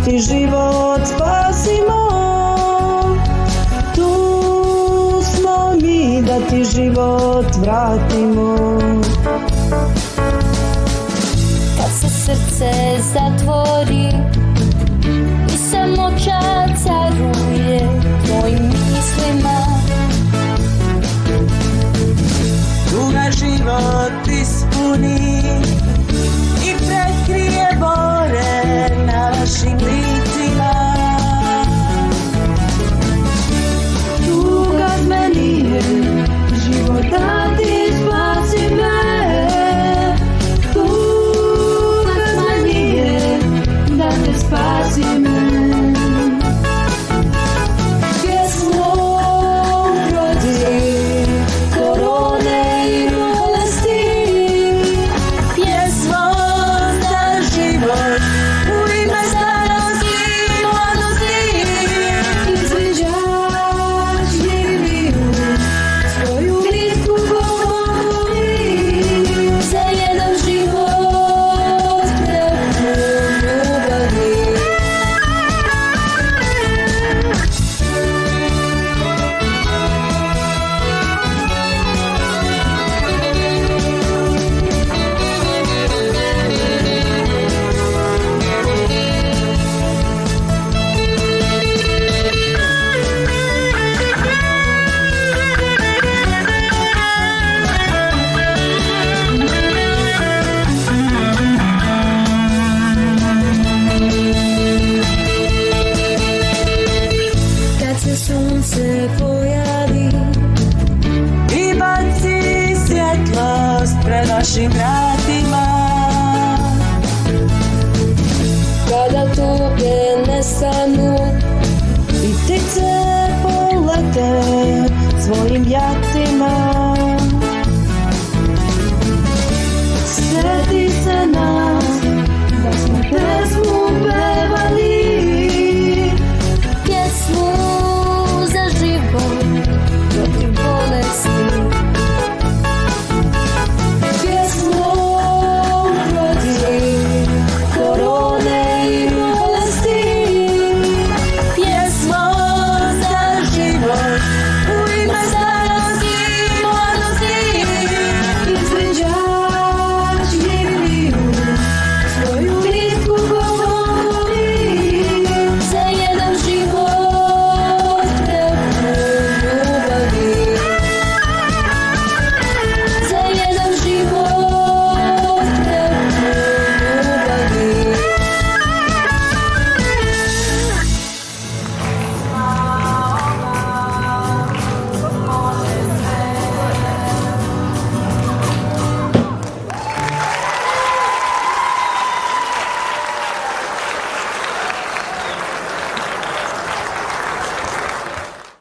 ti život spasimo. Tu smo mi da ti život vratimo. Kad se srce zatvori i samoća caruje tvojim mislima, Tu nas život ispuni i prekrije bore na vašim licima. Tu kad me nije, život da ti spasi me. Tu kad me nije, da te spasi me. Pjesmo protiv korone i bolesti, pjesmo za život u ime starosti i mladosti. Izviđač diviju svoju bitku govori za jedan život prepun ljubavi. Kad se sunce pojavi i baci svjetlost pred našim vratima, kada tuge nestanu i ptice polete svojim jatima.